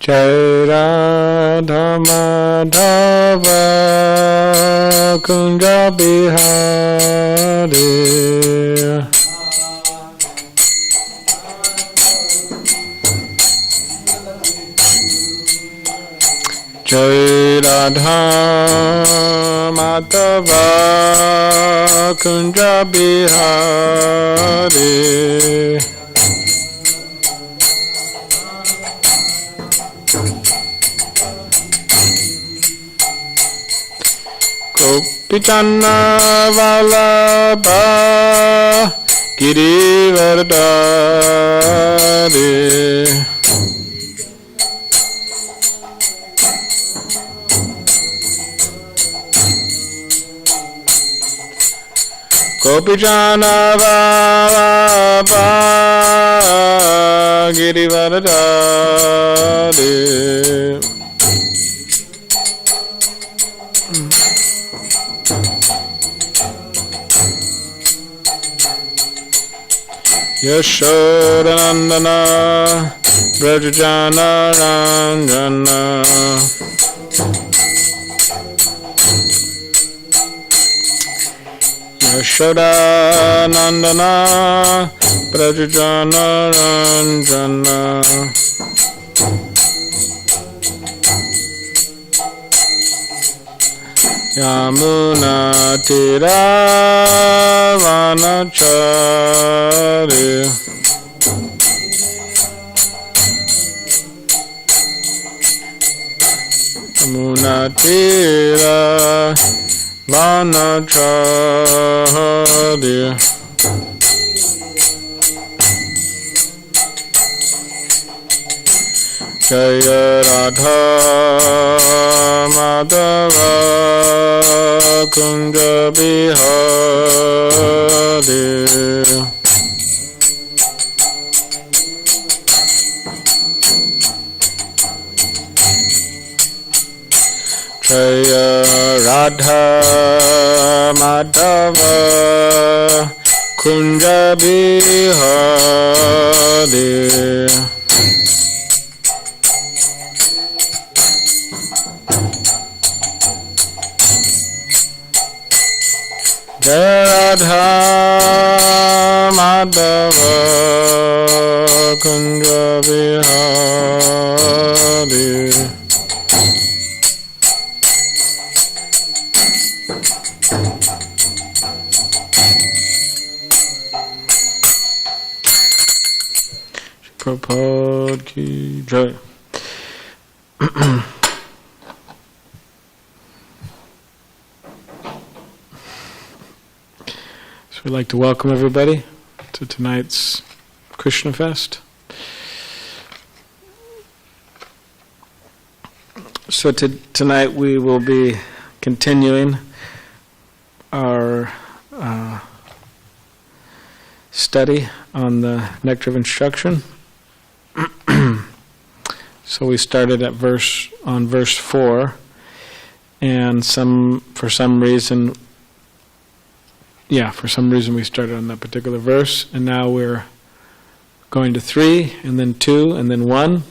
Jai Radha Madhava Kunja Bihari Jai Radha Madhava Kunja Bihari Gopichanna Vallabha Girivardhari Gopichanna Vallabha Girivardhari Yashodanandana Brajajana Ranjana Yashodanandana Brajajana Ranjana Yamuna Tira Vanachari Yamuna Tira Vanachari Jaya Radha Madhava Kunja Bihari Jaya Radha Madhava Kunja Bihari Jai Radha Madhava Kunja Bihari Prabhupada ki jai. So we'd like to welcome everybody to tonight's Krishna Fest. So tonight we will be continuing our study on the Nectar of Instruction. So we started at verse 4, and for some reason we started on that particular verse, and now we're going to 3, and then 2, and then 1.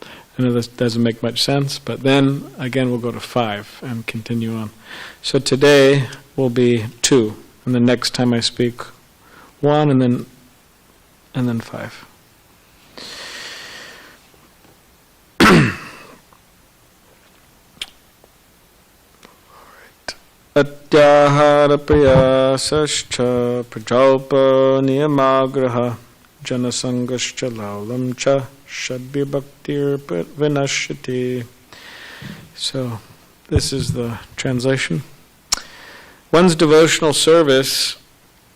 I know this doesn't make much sense, but then again we'll go to 5 and continue on. So today will be 2, and the next time I speak 1, and then 5. Atyahara priyasascha prajalpa niyamagraha janasangascha laulamcha shadvibhaktir vinashyati. So, this is the translation. One's devotional service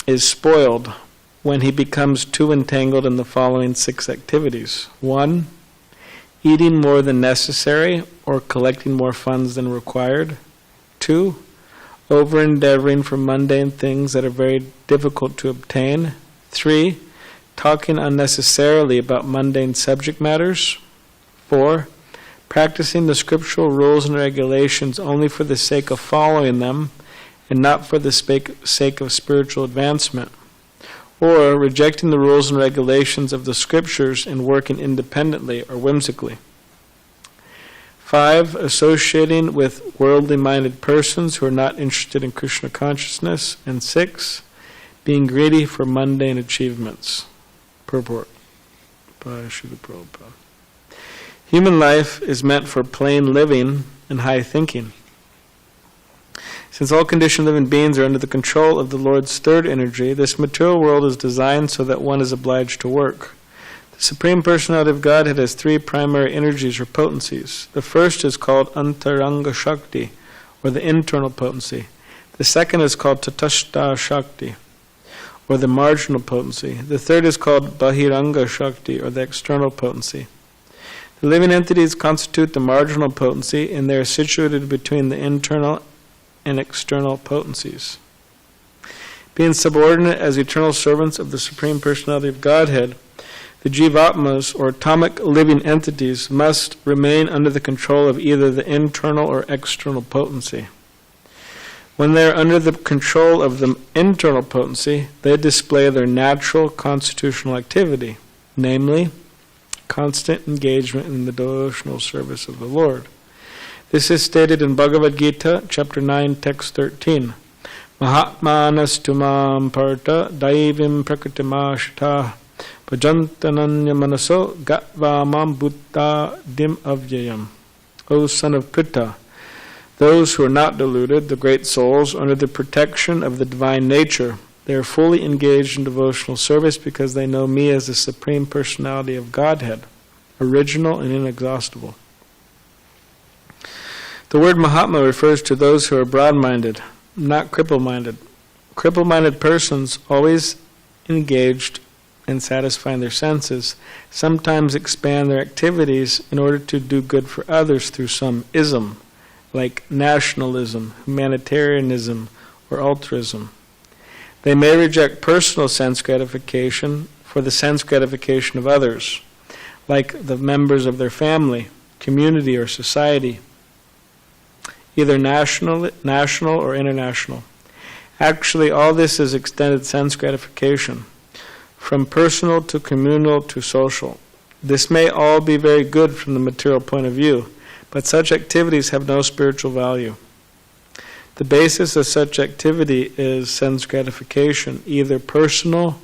is spoiled when he becomes too entangled in the following 6 activities. 1. Eating more than necessary or collecting more funds than required. 2. Over-endeavoring for mundane things that are very difficult to obtain. 3. Talking unnecessarily about mundane subject matters. 4. Practicing the scriptural rules and regulations only for the sake of following them and not for the sake of spiritual advancement. Or rejecting the rules and regulations of the scriptures and working independently or whimsically. 5. Associating with worldly-minded persons who are not interested in Krishna consciousness. And 6. Being greedy for mundane achievements. Purport by Srila Prabhupada. Human life is meant for plain living and high thinking. Since all conditioned living beings are under the control of the Lord's third energy, this material world is designed so that one is obliged to work. The Supreme Personality of Godhead has 3 primary energies or potencies. The first is called Antaranga Shakti, or the internal potency. The second is called Tatashta Shakti, or the marginal potency. The third is called Bahiranga Shakti, or the external potency. The living entities constitute the marginal potency, and they are situated between the internal and external potencies. Being subordinate as eternal servants of the Supreme Personality of Godhead, the Jivatmas, or atomic living entities, must remain under the control of either the internal or external potency. When they are under the control of the internal potency, they display their natural constitutional activity, namely, constant engagement in the devotional service of the Lord. This is stated in Bhagavad Gita, chapter 9, text 13. Mahatmanas tumam parta daivim prakritimashita bhajantananya manaso gatvamam buddha dim avyayam. O son of Pritha, those who are not deluded, the great souls, under the protection of the divine nature, they are fully engaged in devotional service because they know me as the Supreme Personality of Godhead, original and inexhaustible. The word Mahatma refers to those who are broad-minded, not cripple-minded. Cripple-minded persons, always engaged in satisfying their senses, sometimes expand their activities in order to do good for others through some ism, like nationalism, humanitarianism, or altruism. They may reject personal sense gratification for the sense gratification of others, like the members of their family, community, or society, either national or international. Actually, all this is extended sense gratification, from personal to communal to social. This may all be very good from the material point of view, but such activities have no spiritual value. The basis of such activity is sense gratification, either personal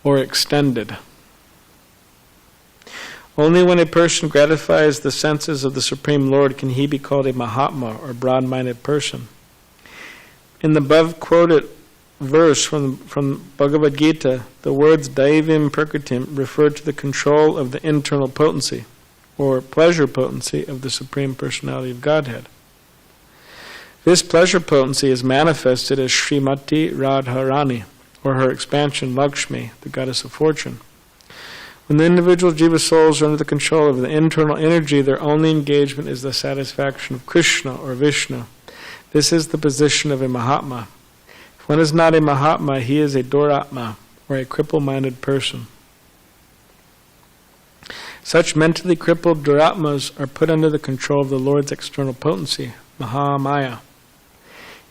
or extended. Only when a person gratifies the senses of the Supreme Lord can he be called a Mahatma, or broad-minded person. In the above quoted verse from Bhagavad Gita, the words Daivim Prakritim refer to the control of the internal potency, or pleasure potency, of the Supreme Personality of Godhead. This pleasure potency is manifested as Srimati Radharani, or her expansion Lakshmi, the goddess of fortune. When the individual jiva souls are under the control of the internal energy, their only engagement is the satisfaction of Krishna or Vishnu. This is the position of a Mahatma. If one is not a Mahatma, he is a Duratma, or a cripple-minded person. Such mentally crippled Duratmas are put under the control of the Lord's external potency, Mahamaya.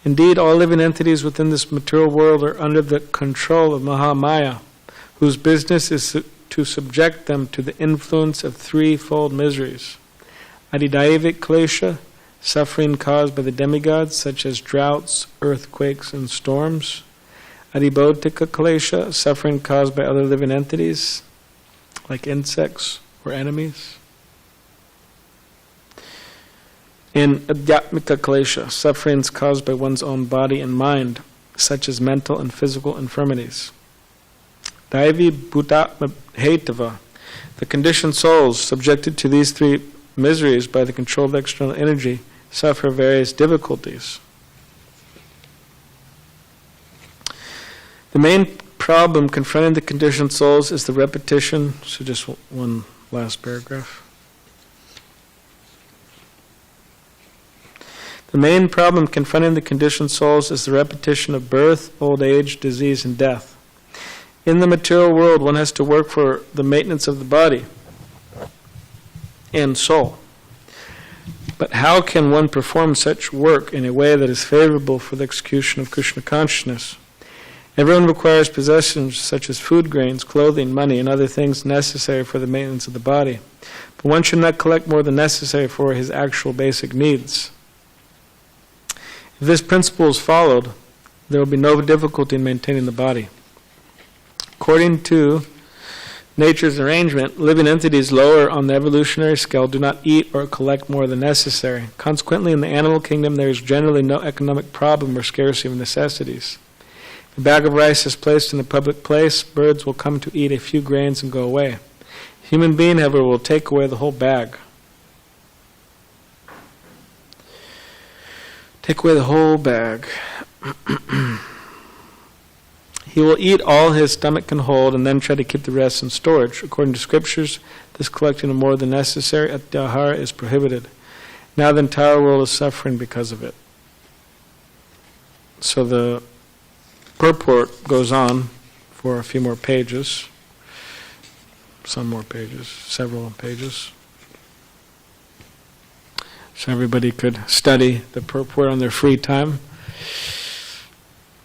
Indeed, all living entities within this material world are under the control of Mahamaya, whose business is to subject them to the influence of threefold miseries: Adidaivic klesha, suffering caused by the demigods, such as droughts, earthquakes, and storms; Adibodhika klesha, suffering caused by other living entities, like insects or enemies; and Adhyatmika klesha, sufferings caused by one's own body and mind, such as mental and physical infirmities. Daivi Bhutatma Hetava, the conditioned souls subjected to these three miseries by the control of external energy, suffer various difficulties. The main problem confronting the conditioned souls is the repetition. So just one last paragraph. The main problem confronting the conditioned souls is the repetition of birth, old age, disease, and death. In the material world, one has to work for the maintenance of the body and soul. But how can one perform such work in a way that is favorable for the execution of Krishna consciousness? Everyone requires possessions such as food grains, clothing, money, and other things necessary for the maintenance of the body. But one should not collect more than necessary for his actual basic needs. If this principle is followed, there will be no difficulty in maintaining the body. According to nature's arrangement, living entities lower on the evolutionary scale do not eat or collect more than necessary. Consequently, in the animal kingdom, there is generally no economic problem or scarcity of necessities. If a bag of rice is placed in a public place, birds will come to eat a few grains and go away. A human being, however, will take away the whole bag. Take away the whole bag. He will eat all his stomach can hold and then try to keep the rest in storage. According to scriptures, this collecting of more than necessary at the ahara is prohibited. Now the entire world is suffering because of it. So the purport goes on for a few more pages. Some more pages, several pages. So everybody could study the purport on their free time.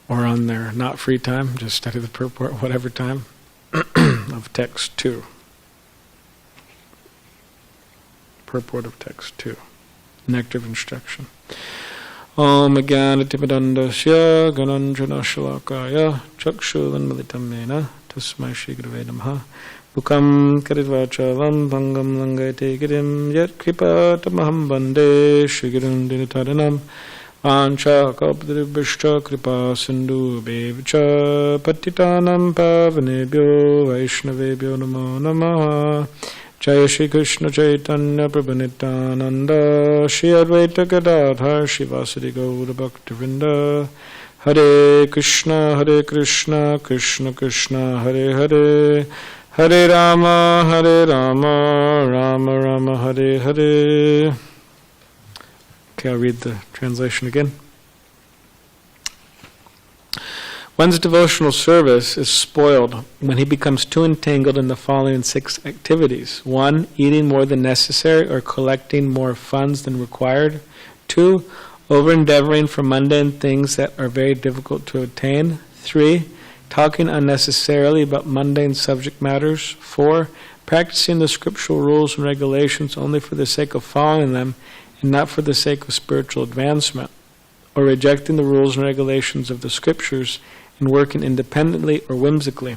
Or on their not free time, just study the purport whatever time of Text-2. Purport of Text-2. Nectar of Instruction. Om Jnana-Timidandasya Gananjana Shalakaya Chakshulanmalitam Mena Tasmai Shri Gurave Namaha Bukam Karidvachalam Bangam Langate Girim Yat Kripatamaham Bande Shri Gurum Dinataranam Ancha Kalpadribhishcha Kripa Sindhu Bevacha Patitanam Pavanebhyo Vaishnavebhyo Namo Namaha Jaya Shri Krishna Chaitanya Prabhu Nityananda Shri Advaita Gadadhar Shri Vasudeva Gaura Bhaktivinoda Hare Krishna Krishna Krishna Hare Hare Hare Rama Rama Rama Hare Hare. Okay, I'll read the translation again. One's devotional service is spoiled when he becomes too entangled in the following 6 activities. 1. Eating more than necessary or collecting more funds than required. 2. Over-endeavoring for mundane things that are very difficult to attain. 3. Talking unnecessarily about mundane subject matters. 4. Practicing the scriptural rules and regulations only for the sake of following them and not for the sake of spiritual advancement, or rejecting the rules and regulations of the scriptures and working independently or whimsically.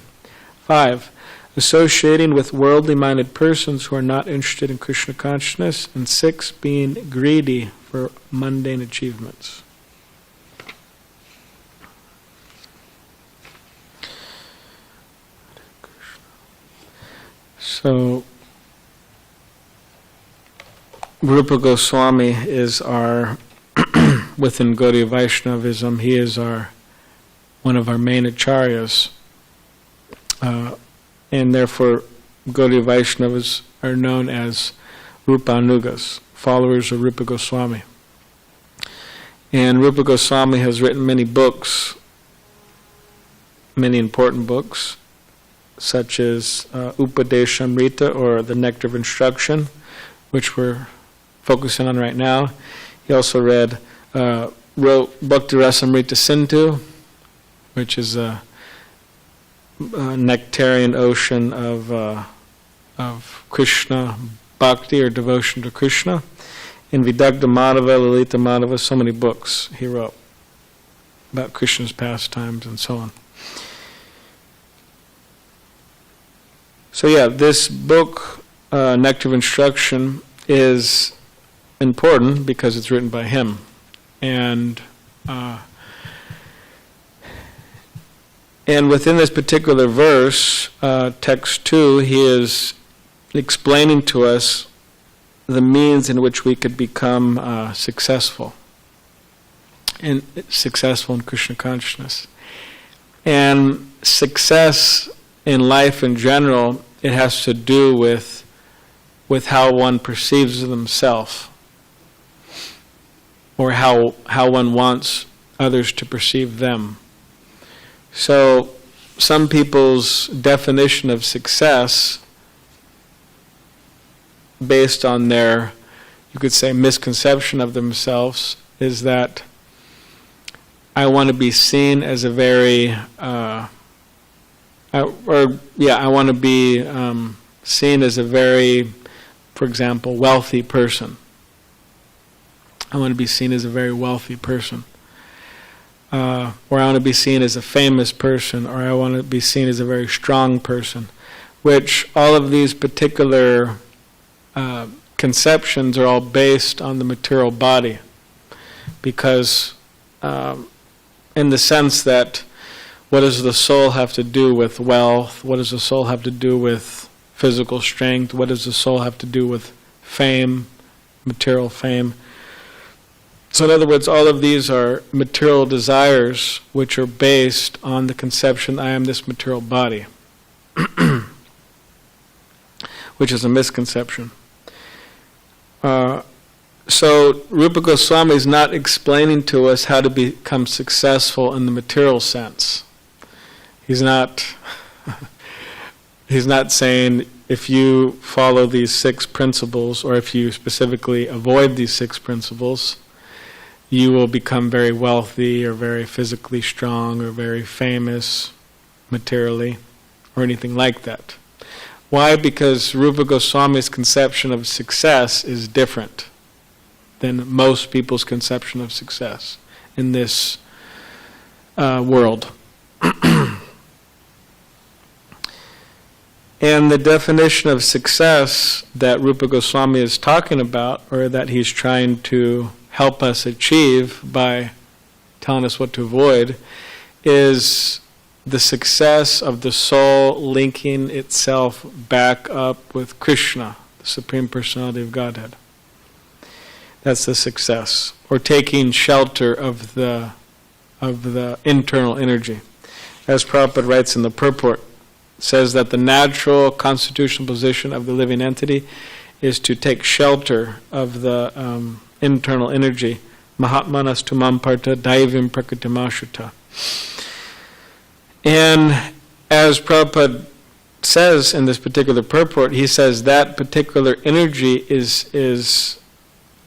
5. Associating with worldly-minded persons who are not interested in Krishna consciousness. And 6. Being greedy for mundane achievements. So, Rupa Goswami is our, within Gaudiya Vaishnavism, he is one of our main acharyas. And therefore, Gaudiya Vaishnavas are known as Rupanugas, followers of Rupa Goswami. And Rupa Goswami has written many books, many important books, such as Upadesamrta, or the Nectar of Instruction, which we're focusing on right now. He also wrote Bhakti-rasamrita Sindhu, which is a nectarian ocean of Krishna bhakti, or devotion to Krishna. In Vidagdha Madhava, Lalita Madhava, so many books he wrote about Krishna's pastimes and so on. So yeah, this book, Nectar of Instruction, is important because it's written by him. And within this particular verse, Text-2, he is explaining to us the means in which we could become successful in Krishna consciousness. And success in life in general, it has to do with how one perceives themselves, or how one wants others to perceive them. So some people's definition of success, based on their, you could say, misconception of themselves, is that I want to be seen as a very, I want to be seen as a very, for example, wealthy person. I want to be seen as a very wealthy person. Or I want to be seen as a famous person, or I want to be seen as a very strong person, which all of these particular conceptions are all based on the material body, because in the sense that what does the soul have to do with wealth? What does the soul have to do with physical strength? What does the soul have to do with fame, material fame? So in other words, all of these are material desires which are based on the conception, I am this material body, which is a misconception. So Rupa Goswami is not explaining to us how to become successful in the material sense. He's not saying if you follow these 6 principles, or if you specifically avoid these 6 principles, you will become very wealthy or very physically strong or very famous materially or anything like that. Why? Because Rupa Goswami's conception of success is different than most people's conception of success in this world. And the definition of success that Rupa Goswami is talking about, or that he's trying to help us achieve by telling us what to avoid, is the success of the soul linking itself back up with Krishna, the Supreme Personality of Godhead. That's the success, or taking shelter of the internal energy. As Prabhupada writes in the purport, says that the natural constitutional position of the living entity is to take shelter of the internal energy. Mahatmanas tumam parta daivim prakritimashruta. And as Prabhupada says in this particular purport, he says that particular energy is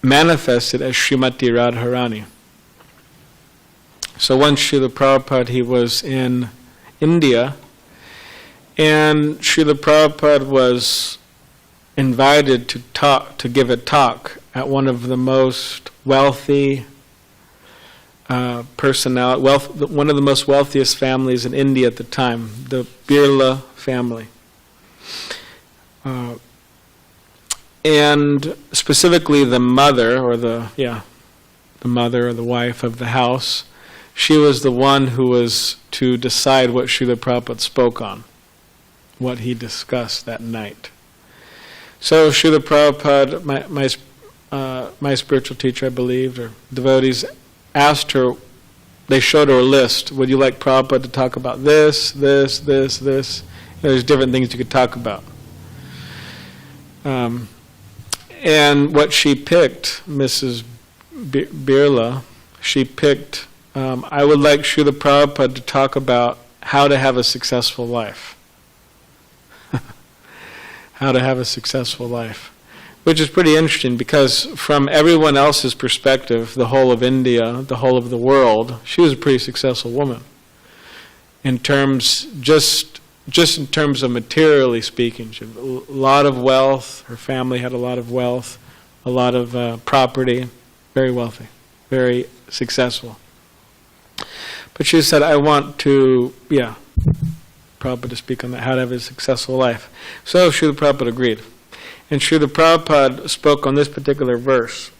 manifested as Srimati Radharani. So once Srila Prabhupada, he was in India, and Srila Prabhupada was invited to give a talk at one of the most wealthy one of the most wealthiest families in India at the time, the Birla family. And specifically the mother, or the mother or the wife of the house, she was the one who was to decide what Srila Prabhupada spoke on, what he discussed that night. So Srila Prabhupada, my spiritual teacher, I believe, or devotees, asked her, they showed her a list. Would you like Prabhupada to talk about this, this, this, this? There's different things you could talk about. And what she picked, Mrs. Birla, she picked, I would like Srila Prabhupada to talk about how to have a successful life. How to have a successful life. Which is pretty interesting, because from everyone else's perspective, the whole of India, the whole of the world, she was a pretty successful woman. In terms, just in terms of materially speaking, she had a lot of wealth, her family had a lot of wealth, a lot of property, very wealthy, very successful. But she said, I want to, Prabhupada to speak on that, how to have a successful life. So Srila Prabhupada agreed. And Srila Prabhupada spoke on this particular verse,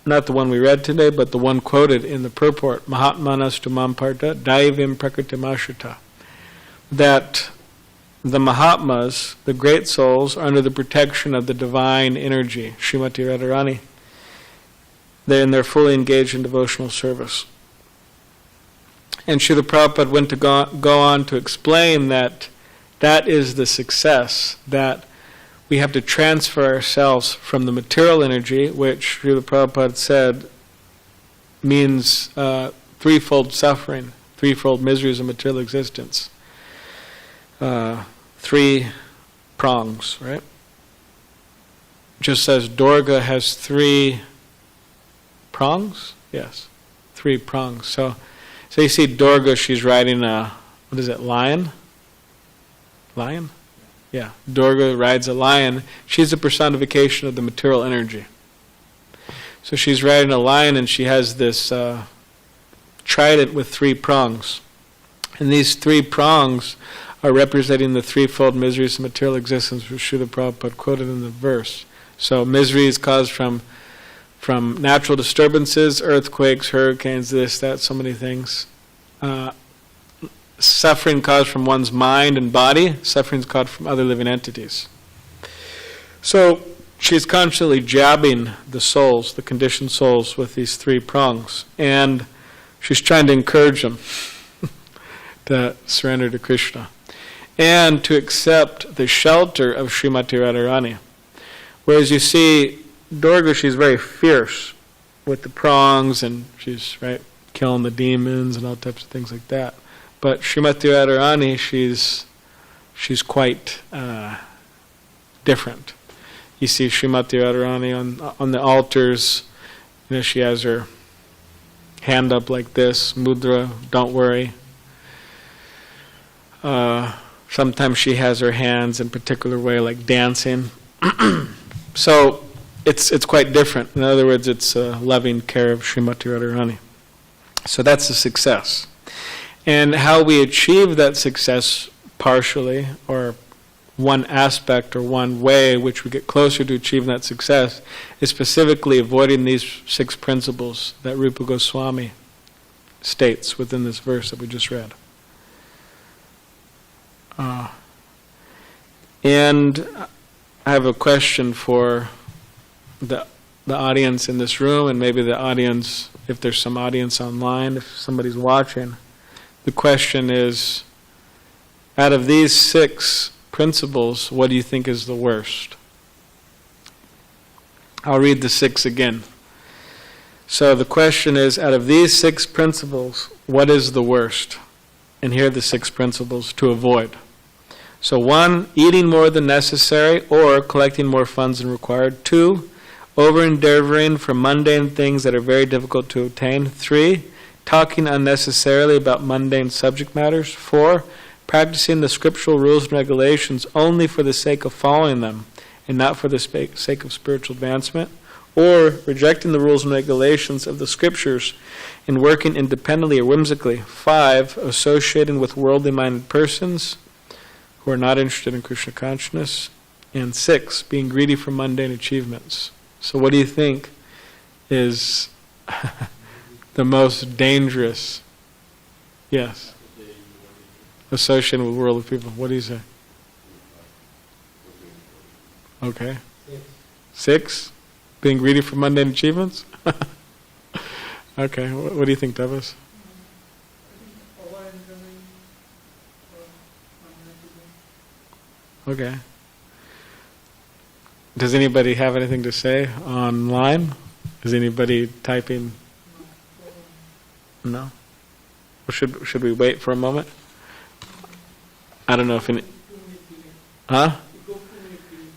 not the one we read today, but the one quoted in the purport, Mahatmanas tumam parta daivim prakritimashruta, that the Mahatmas, the great souls, are under the protection of the divine energy, Srimati Radharani. They're fully engaged in devotional service. And Srila Prabhupada went to go on to explain that that is the success, that we have to transfer ourselves from the material energy, which Srila Prabhupada said means threefold suffering, threefold miseries of material existence. 3 prongs, right? Just as Durga has 3 prongs? Yes, 3 prongs. So So you see Durga, she's riding a, what is it, lion? Lion? Yeah, Durga rides a lion. She's a personification of the material energy. So she's riding a lion and she has this trident with 3 prongs. And these 3 prongs are representing the threefold miseries of material existence, which Srila Prabhupada quoted in the verse. So misery is caused from natural disturbances, earthquakes, hurricanes, this, that, so many things. Suffering caused from one's mind and body, suffering is caused from other living entities. So she's constantly jabbing the souls, the conditioned souls, with these 3 prongs. And she's trying to encourage them to surrender to Krishna and to accept the shelter of Srimati Radharani. Whereas you see Durga, she's very fierce with the prongs, and she's killing the demons and all types of things like that. But Srimati Radharani, she's quite different. You see Srimati Radharani on the altars, she has her hand up like this, mudra, don't worry. Sometimes she has her hands in a particular way, like dancing. So it's quite different. In other words, it's a loving care of Srimati Radharani. So that's a success. And how we achieve that success partially, or one aspect or one way which we get closer to achieving that success, is specifically avoiding these 6 principles that Rupa Goswami states within this verse that we just read. And I have a question for the audience in this room, and maybe the audience, if there's some audience online, if somebody's watching. The question is, out of these 6 principles, what do you think is the worst? I'll read the 6 again. So the question is, out of these 6 principles, what is the worst? And here are the 6 principles to avoid. So 1, eating more than necessary or collecting more funds than required. 2, over-endeavoring for mundane things that are very difficult to obtain. 3, talking unnecessarily about mundane subject matters. 4, practicing the scriptural rules and regulations only for the sake of following them and not for the sake of spiritual advancement. Or rejecting the rules and regulations of the scriptures and working independently or whimsically. 5, associating with worldly-minded persons who are not interested in Krishna consciousness. And 6, being greedy for mundane achievements. So what do you think is the most dangerous? Yes. Associating with worldly people. What do you say? Okay. 6? Being greedy for mundane achievements? Okay. What do you think, Tapas? Okay. Does anybody have anything to say online? Is anybody typing? No? Or should we wait for a moment? I don't know if any... Huh?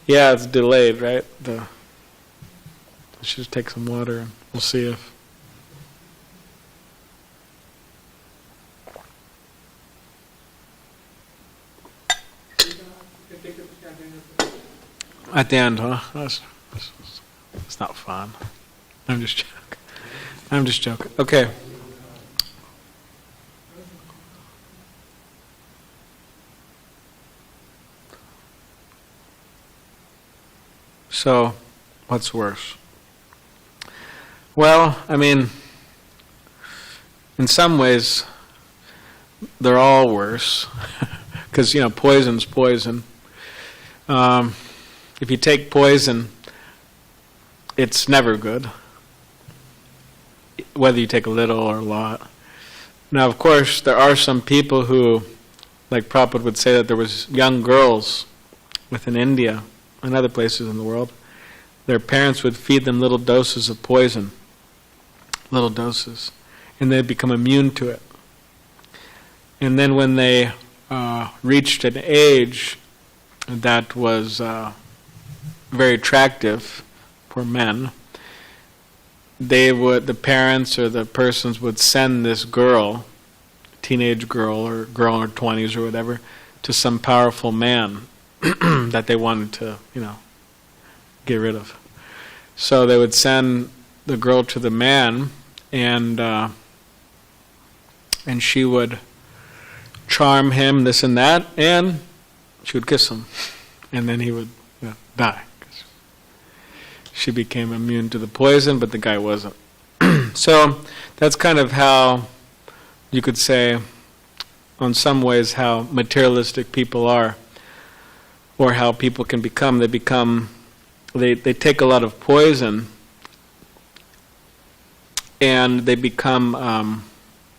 Yeah, it's delayed, right? Let's just take some water and we'll see if... At the end, huh? That's not fun. I'm just joking. Okay. So, what's worse? Well, I mean, in some ways, they're all worse. Because, poison's poison. If you take poison, it's never good, whether you take a little or a lot. Now, of course, there are some people who, like Prabhupada would say, that there was young girls within India and other places in the world, their parents would feed them little doses of poison, little doses, and they'd become immune to it. And then when they reached an age that was very attractive for men, the parents or the persons would send this girl teenage girl or girl in her 20s or whatever to some powerful man that they wanted to, get rid of. So they would send the girl to the man, and she would charm him, this and that, and she would kiss him, and then he would die. She became immune to the poison, but the guy wasn't. So that's kind of how you could say, in some ways, how materialistic people are, or how people can become. They take a lot of poison, and they become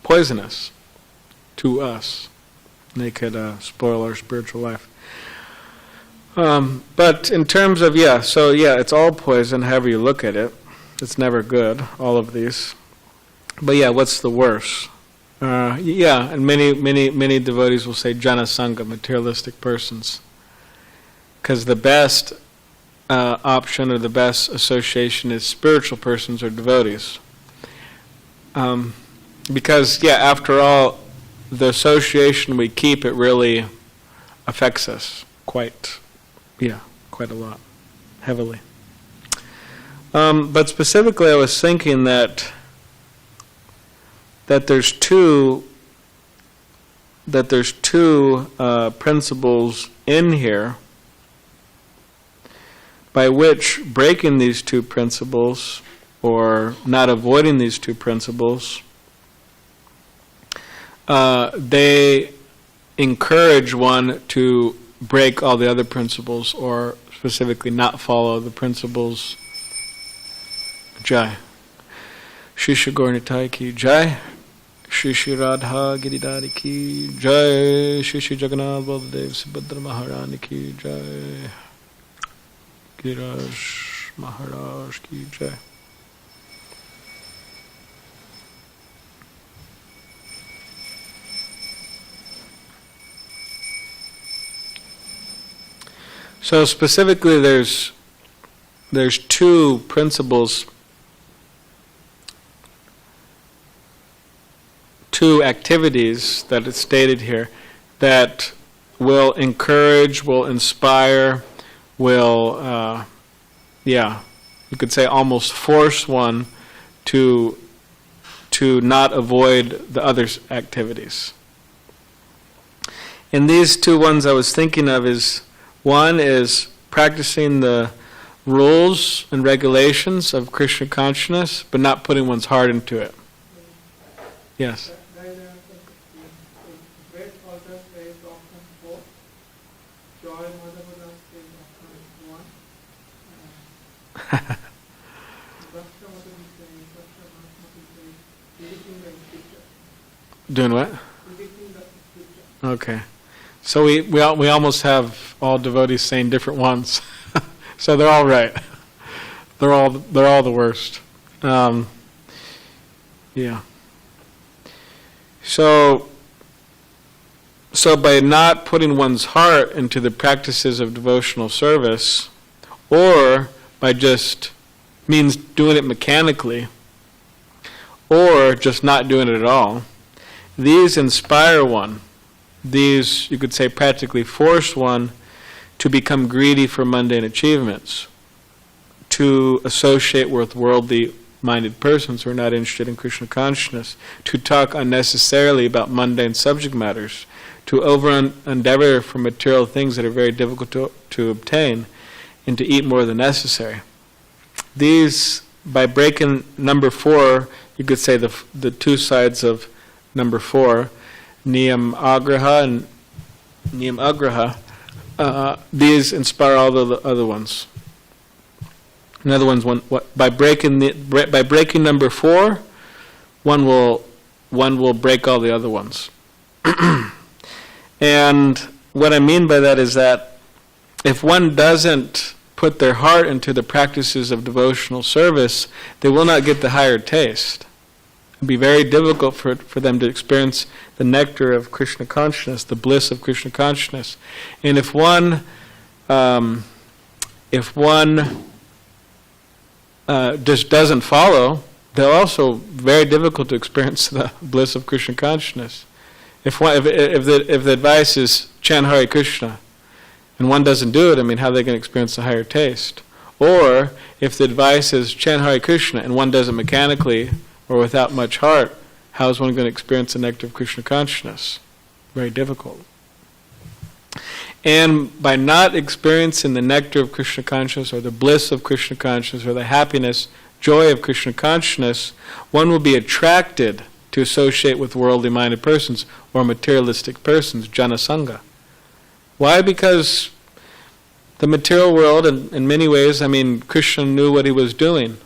poisonous to us. They could spoil our spiritual life. But in terms of, it's all poison, however you look at it. It's never good, all of these. But what's the worst? And many devotees will say jana sangha, materialistic persons. Because the best option or the best association is spiritual persons or devotees. Because, after all, the association we keep, it really affects us quite a lot, heavily. But specifically, I was thinking that there's two principles in here by which breaking these two principles or not avoiding these two principles, they encourage one to break all the other principles, or specifically not follow the principles. Jai. Shri Shri Gaur Nitai ki Jai. Shri Shri Radha Giridhari ki Jai. Shri Shri Jagannath Baladev Subhadra Maharani ki Jai. Giriraj Maharaj ki Jai. So specifically, there's two principles, two activities that is stated here that will encourage, will inspire, will, you could say almost force one to not avoid the other activities. And these two ones I was thinking of is, one is practicing the rules and regulations of Krishna consciousness, but not putting one's heart into it. Yes? Doing what? Okay. So we almost have all devotees saying different ones. So they're all right. They're all the worst. So by not putting one's heart into the practices of devotional service, or by just means doing it mechanically, or just not doing it at all, these inspire one. These, you could say, practically force one to become greedy for mundane achievements, to associate with worldly-minded persons who are not interested in Krishna consciousness, to talk unnecessarily about mundane subject matters, to over-endeavor for material things that are very difficult to obtain, and to eat more than necessary. These, by breaking number 4, you could say the two sides of number 4, Niyam Agraha and Niyam Agraha, these inspire all the other ones. In other words, by breaking number 4, one will break all the other ones. And what I mean by that is that if one doesn't put their heart into the practices of devotional service, they will not get the higher taste. It will be very difficult for them to experience the nectar of Krishna consciousness, the bliss of Krishna consciousness. And if one just doesn't follow, they're also very difficult to experience the bliss of Krishna consciousness. If the advice is chant Hare Krishna, and one doesn't do it, I mean, how are they going to experience the higher taste? Or if the advice is chant Hare Krishna, and one does it mechanically or without much heart, how is one going to experience the nectar of Krishna consciousness? Very difficult. And by not experiencing the nectar of Krishna consciousness, or the bliss of Krishna consciousness, or the happiness, joy of Krishna consciousness, one will be attracted to associate with worldly minded persons or materialistic persons, jana sangha. Why? Because the material world, in many ways, I mean, Krishna knew what he was doing,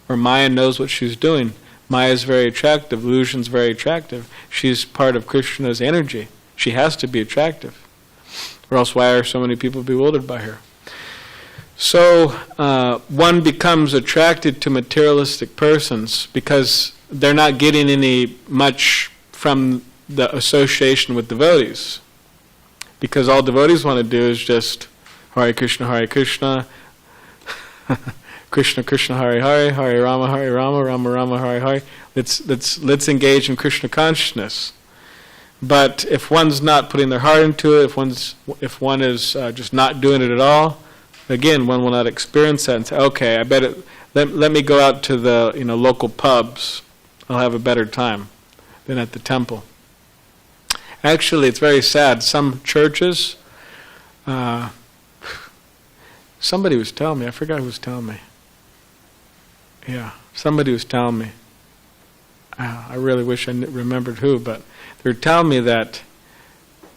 or Maya knows what she's doing. Maya is very attractive, illusion's very attractive. She's part of Krishna's energy. She has to be attractive. Or else why are so many people bewildered by her? So one becomes attracted to materialistic persons because they're not getting any much from the association with devotees. Because all devotees want to do is just Hare Krishna, Krishna Krishna, Hare Hare, Hare Rama, Rama Rama, Hare Hare. Let's engage in Krishna consciousness. But if one's not putting their heart into it, if one is just not doing it at all, again, one will not experience that and say, okay, I bet let me go out to the local pubs. I'll have a better time than at the temple. Actually, it's very sad. Some churches, somebody was telling me, I forgot who was telling me. Yeah, somebody was telling me. I really wish I remembered who, but they were telling me that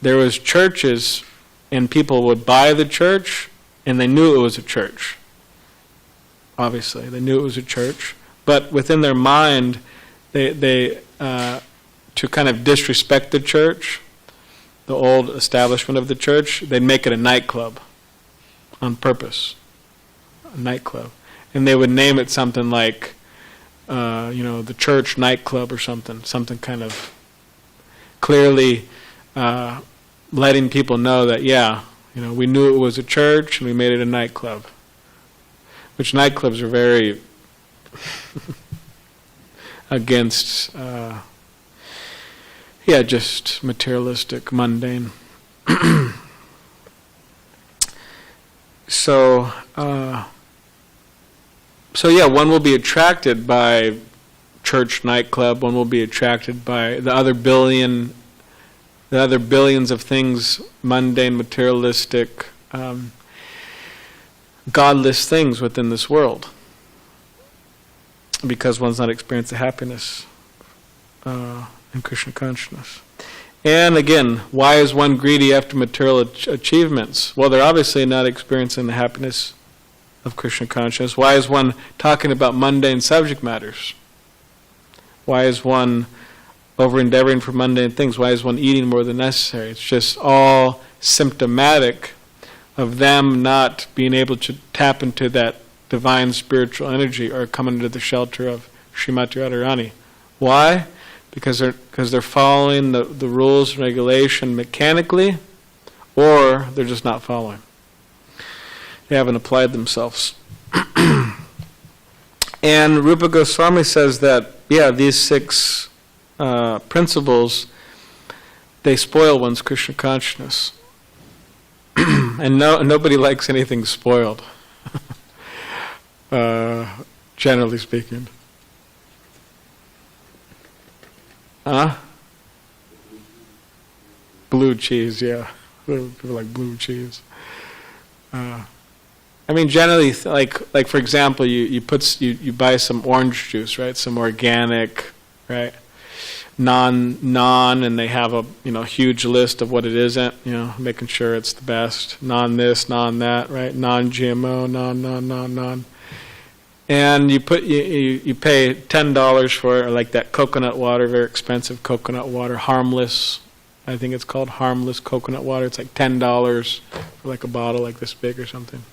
there was churches and people would buy the church and they knew it was a church. Obviously, they knew it was a church, but within their mind, they to kind of disrespect the church, the old establishment of the church, they'd make it a nightclub on purpose. A nightclub. And they would name it something like, the church nightclub or something kind of clearly letting people know that, we knew it was a church and we made it a nightclub. Which nightclubs are very against, just materialistic, mundane. So one will be attracted by church nightclub. One will be attracted by the other billions of things, mundane, materialistic, godless things within this world, because one's not experiencing the happiness in Krishna consciousness. And again, why is one greedy after material achievements? Well, they're obviously not experiencing the happiness of Krishna consciousness. Why is one talking about mundane subject matters? Why is one over-endeavoring for mundane things? Why is one eating more than necessary? It's just all symptomatic of them not being able to tap into that divine spiritual energy or come under the shelter of Srimati Radharani. Why? Because they're following the rules and regulation mechanically, or they're just not following. They haven't applied themselves. And Rupa Goswami says that, these 6 principles, they spoil one's Krishna consciousness. And nobody likes anything spoiled, generally speaking. Blue cheese, yeah. People like blue cheese. Generally, like for example, you buy some orange juice, right? Some organic, right? Non, and they have a huge list of what it isn't, making sure it's the best. Non this, non that, right? Non-GMO, non. And you pay $10 for like that coconut water, very expensive coconut water, harmless. I think it's called harmless coconut water. It's like $10 for like a bottle like this big or something.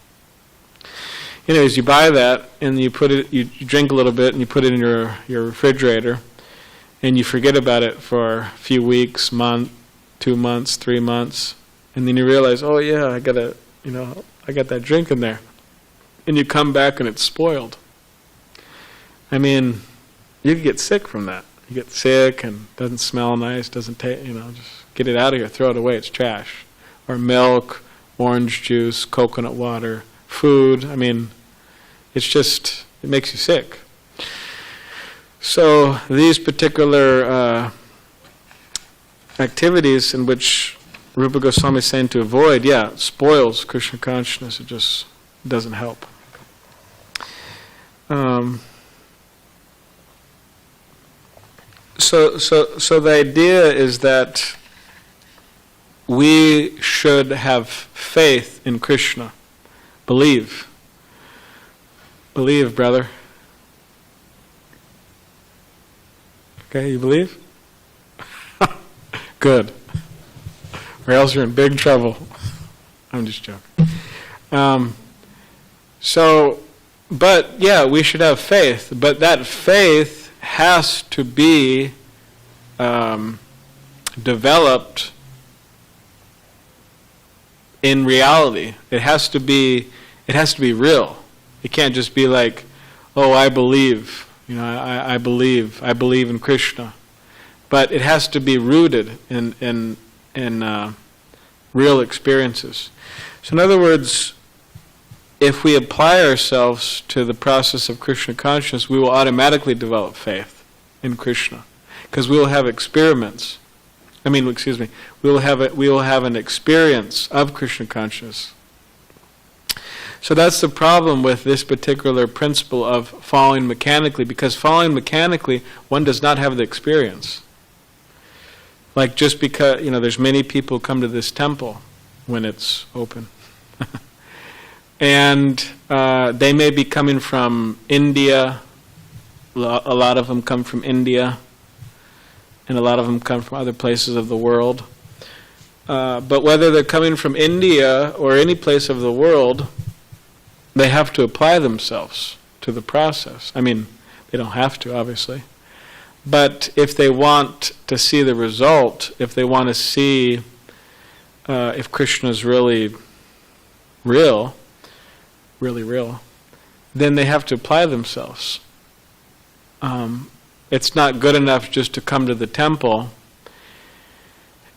Anyways, you buy that and you put it, you drink a little bit and you put it in your refrigerator, and you forget about it for a few weeks, month, 2 months, 3 months, and then you realize, oh yeah, I got that drink in there, and you come back and it's spoiled. You could get sick from that. You get sick and doesn't smell nice, doesn't taste, just get it out of here, throw it away, it's trash. Or milk, orange juice, coconut water, food. I mean, it makes you sick. So these particular activities in which Rupa Goswami is saying to avoid, spoils Krishna consciousness. It just doesn't help. So the idea is that we should have faith in Krishna. Believe. Believe, brother. Okay, you believe? Good. Or else you're in big trouble. I'm just joking. We should have faith. But that faith has to be developed in reality. It has to be real. It can't just be like, oh, I believe. I believe in Krishna. But it has to be rooted in real experiences. So in other words, if we apply ourselves to the process of Krishna consciousness, we will automatically develop faith in Krishna, because we will have experiments. We will have an experience of Krishna consciousness. So that's the problem with this particular principle of following mechanically, because following mechanically, one does not have the experience. Like just because, there's many people who come to this temple when it's open. And they may be coming from India. A lot of them come from India. And a lot of them come from other places of the world. But whether they're coming from India or any place of the world, they have to apply themselves to the process. They don't have to, obviously. But if they want to see the result, if they want to see if Krishna is really real, then they have to apply themselves. It's not good enough just to come to the temple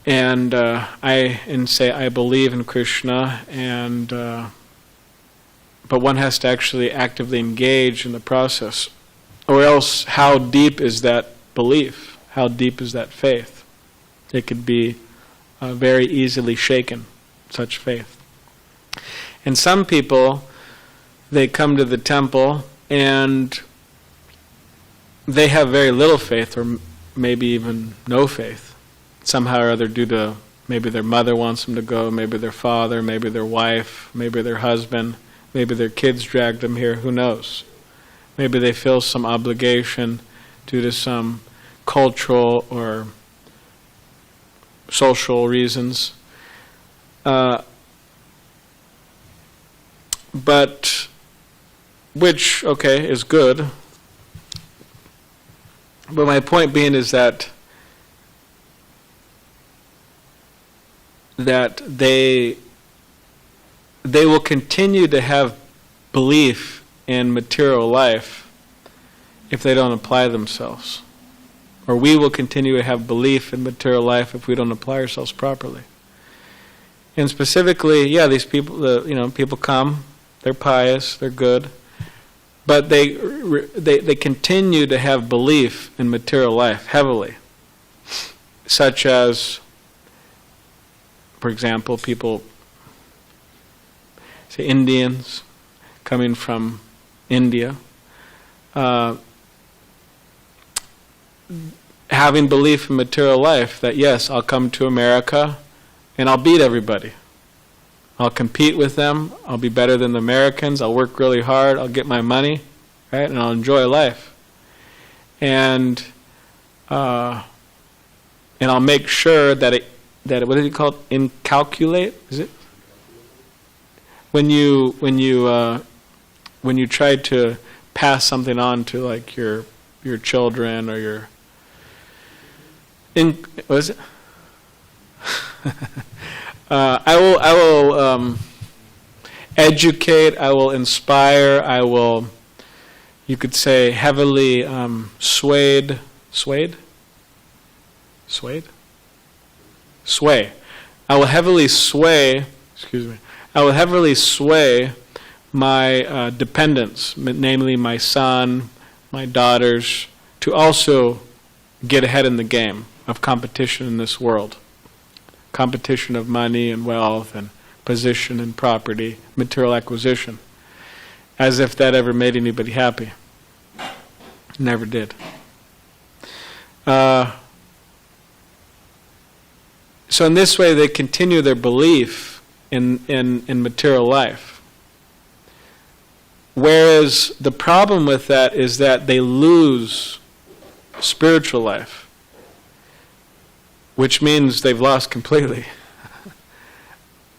and say I believe in Krishna, but one has to actually actively engage in the process. Or else, how deep is that belief? How deep is that faith? It could be very easily shaken, such faith. And some people, they come to the temple and they have very little faith, or maybe even no faith. Somehow or other, due to maybe their mother wants them to go, maybe their father, maybe their wife, maybe their husband, maybe their kids dragged them here, who knows? Maybe they feel some obligation due to some cultural or social reasons. But, which, is good. But my point being is that they will continue to have belief in material life if they don't apply themselves. Or we will continue to have belief in material life if we don't apply ourselves properly. And specifically, these people, people come, they're pious, they're good, but they continue to have belief in material life heavily. Such as, for example, people, say Indians coming from India, having belief in material life that yes, I'll come to America and I'll beat everybody. I'll compete with them, I'll be better than the Americans, I'll work really hard, I'll get my money, right, and I'll enjoy life. And I'll make sure that what is it called? Incalculate, is it? When you try to pass something on to like your children or your what is it? I will educate, I will inspire, I will, you could say, heavily swayed Swayed? Sway. I will heavily sway, I will heavily sway my dependents, namely my son, my daughters, to also get ahead in the game of competition in this world. Competition of money and wealth and position and property, material acquisition. As if that ever made anybody happy. Never did. So in this way they continue their belief in material life. Whereas the problem with that is that they lose spiritual life, which means they've lost completely.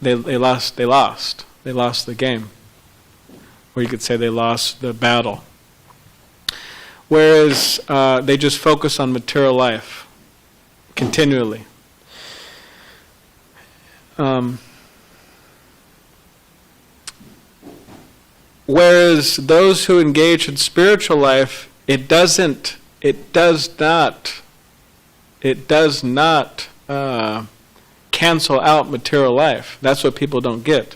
They lost the game. Or you could say they lost the battle. Whereas they just focus on material life continually. Whereas those who engage in spiritual life, it does not cancel out material life. That's what people don't get.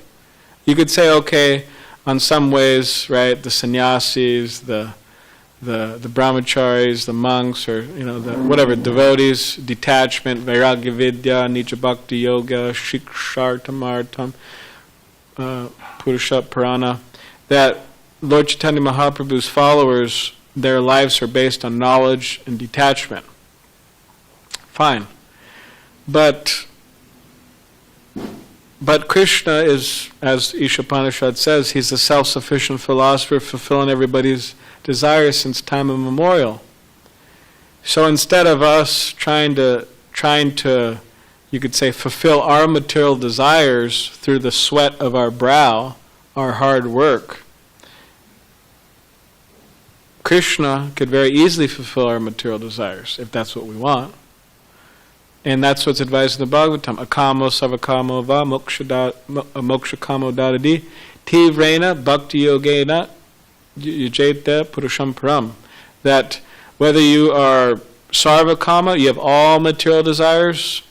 You could say, okay, on some ways, right, the sannyasis, the brahmacharis, the monks, or the whatever, devotees, detachment, vairagya vidya, nija bhakti yoga, shikshartamartam, purusha purana, that Lord Chaitanya Mahaprabhu's followers, their lives are based on knowledge and detachment. Fine. But Krishna is, as Ishopanishad says, he's a self-sufficient philosopher fulfilling everybody's desires since time immemorial. So instead of us trying to, you could say, fulfill our material desires through the sweat of our brow, our hard work, Krishna could very easily fulfill our material desires, if that's what we want. And that's what's advised in the Bhagavatam. Akamo savakamo va moksha kamo dadadi tivrena bhakti yogena yujeta purusham param. That whether you are sarvakama, you have all material desires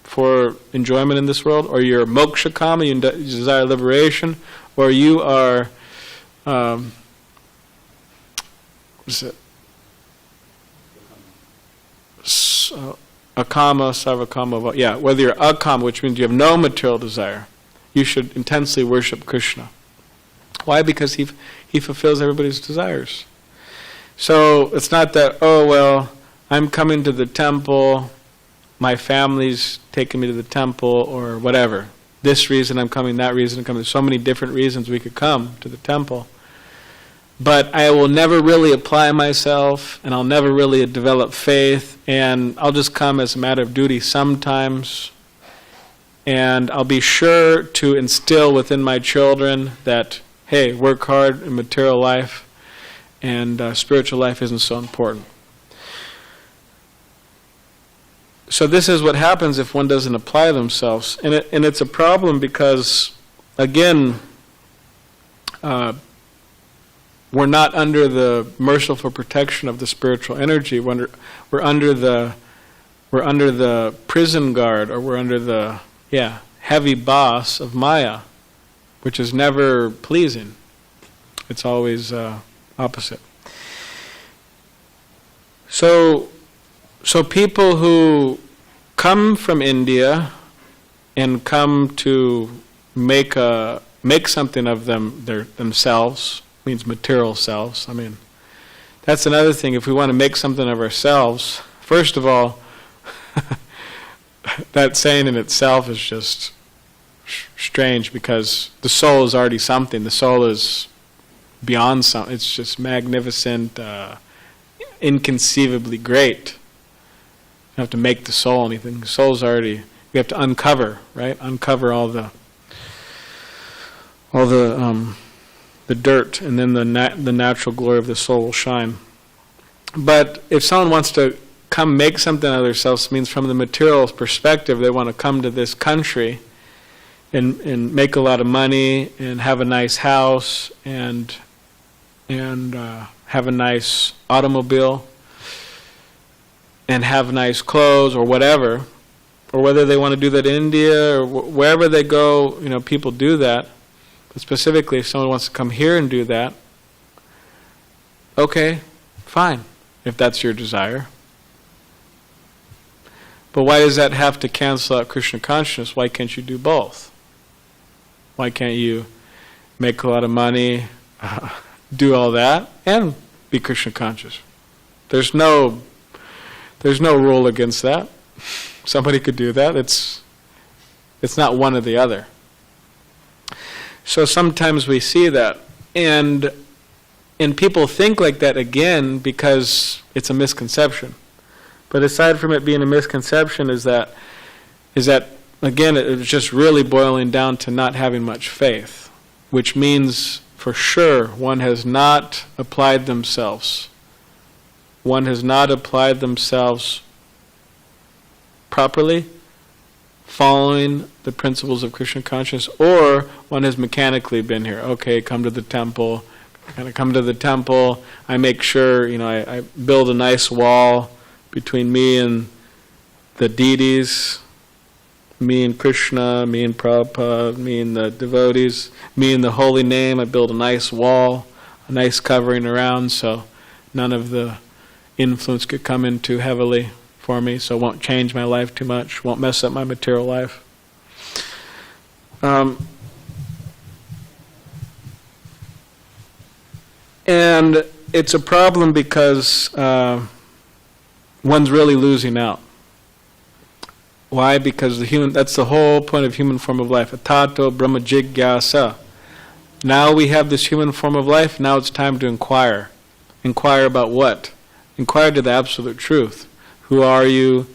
for enjoyment in this world, or you're moksha kama, you desire liberation, or you are akama, sarvakama, yeah, whether you're akama, which means you have no material desire, you should intensely worship Krishna. Why? Because he fulfills everybody's desires. So it's not that, oh well, I'm coming to the temple, my family's taking me to the temple, or whatever. This reason I'm coming, that reason I'm coming. There's so many different reasons we could come to the temple. But I will never really apply myself, and I'll never really develop faith, and I'll just come as a matter of duty sometimes. And I'll be sure to instill within my children that, hey, work hard in material life, and spiritual life isn't so important. So this is what happens if one doesn't apply themselves. And it's a problem because, again, we're not under the merciful protection of the spiritual energy. We're under the prison guard, or we're under the heavy boss of Maya, which is never pleasing. It's always opposite. So people who come from India and come to make something of themselves, means material selves. I mean, that's another thing. If we want to make something of ourselves, first of all, that saying in itself is just strange, because the soul is already something. The soul is beyond something. It's just magnificent, inconceivably great. You don't have to make the soul anything. The soul's already, we have to uncover, right? Uncover all the dirt, and then the natural glory of the soul will shine. But if someone wants to come make something of themselves, it means from the material perspective, they want to come to this country and make a lot of money and have a nice house and have a nice automobile. and have nice clothes or whatever, or whether they want to do that in India or wherever they go, people do that. But specifically, if someone wants to come here and do that, okay, fine, if that's your desire. But why does that have to cancel out Krishna consciousness? Why can't you do both? Why can't you make a lot of money, do all that, and be Krishna conscious? There's no rule against that. Somebody could do that. It's not one or the other. So sometimes we see that, and people think like that again because it's a misconception. But aside from it being a misconception, is that again, it's just really boiling down to not having much faith, which means for sure one has not applied themselves. One has not applied themselves properly, following the principles of Krishna consciousness, or one has mechanically been here. Okay, come to the temple. I make sure, I build a nice wall between me and the deities, me and Krishna, me and Prabhupada, me and the devotees, me and the holy name. I build a nice wall, a nice covering around, so none of the influence could come in too heavily for me, so it won't change my life too much, won't mess up my material life. And it's a problem because one's really losing out. Why? Because that's the whole point of human form of life. Atato Brahma Jigyasa. Now we have this human form of life, now it's time to inquire. Inquire about what? Inquire to the absolute truth. Who are you?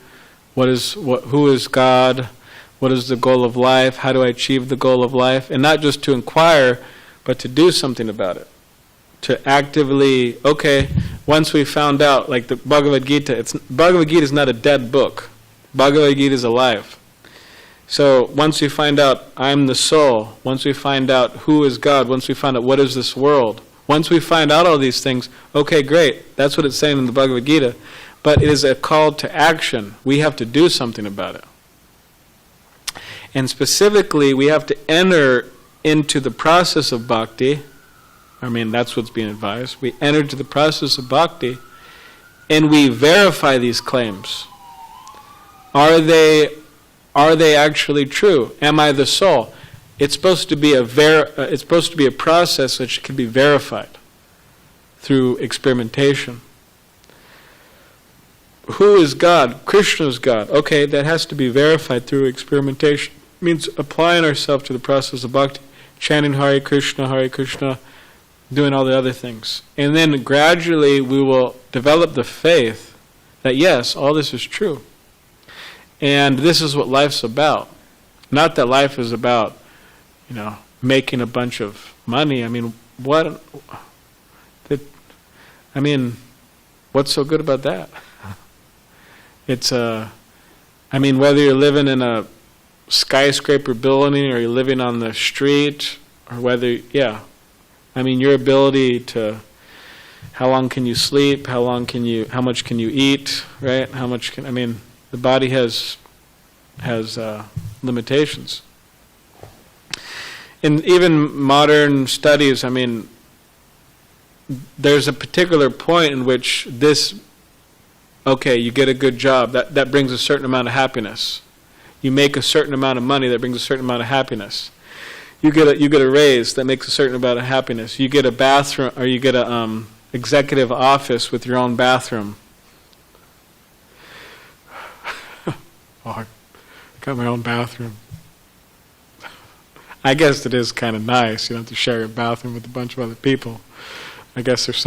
Who is God? What is the goal of life? How do I achieve the goal of life? And not just to inquire, but to do something about it. To actively, once we found out, like the Bhagavad Gita, Bhagavad Gita is not a dead book. Bhagavad Gita is alive. So once we find out I'm the soul, once we find out who is God, once we find out what is this world, once we find out all these things, okay, great. That's what it's saying in the Bhagavad Gita. But it is a call to action. We have to do something about it. And specifically, we have to enter into the process of bhakti. That's what's being advised. We enter into the process of bhakti, and we verify these claims. Are they actually true? Am I the soul? It's supposed to be a process which can be verified through experimentation. Who is God? Krishna is God. Okay, that has to be verified through experimentation. It means applying ourselves to the process of bhakti, chanting Hare Krishna, doing all the other things. And then gradually we will develop the faith that yes, all this is true. And this is what life's about. Not that life is about, making a bunch of money. What's so good about that? It's whether you're living in a skyscraper building or you're living on the street, or whether, your ability to, how long can you sleep, how much can you eat, right? The body has limitations. In even modern studies, there's a particular point in which you get a good job, that brings a certain amount of happiness. You make a certain amount of money, that brings a certain amount of happiness. You get a raise, that makes a certain amount of happiness. You get a bathroom, or you get a executive office with your own bathroom. I got my own bathroom. I guess it is kind of nice. You don't have to share a bathroom with a bunch of other people. I guess there's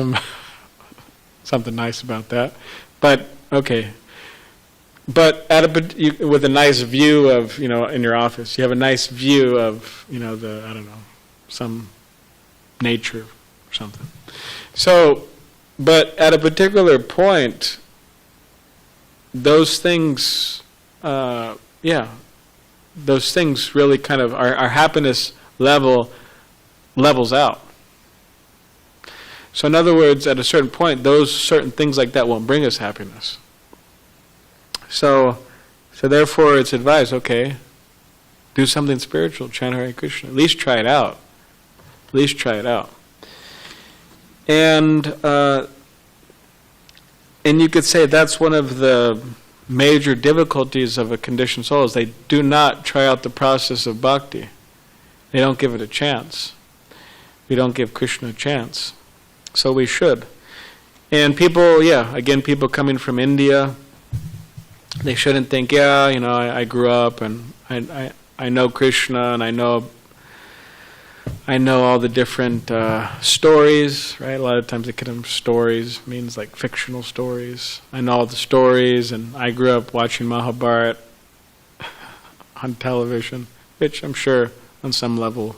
something nice about that. But okay. But with a nice view of, in your office, you have a nice view of, some nature or something. So, but at a particular point, those things, those things really kind of, our happiness levels out. So in other words, at a certain point, those certain things like that won't bring us happiness. So therefore it's advised, okay, do something spiritual, chant Hare Krishna. At least try it out. At least try it out. And you could say that's one of the major difficulties of a conditioned soul, is they do not try out the process of bhakti. They don't give it a chance. We don't give Krishna a chance. So we should. And people, again, people coming from India, they shouldn't think, I grew up and I know Krishna and I know all the different stories, right? A lot of times they get them stories, means like fictional stories. I know all the stories, and I grew up watching Mahabharata on television, which I'm sure on some level,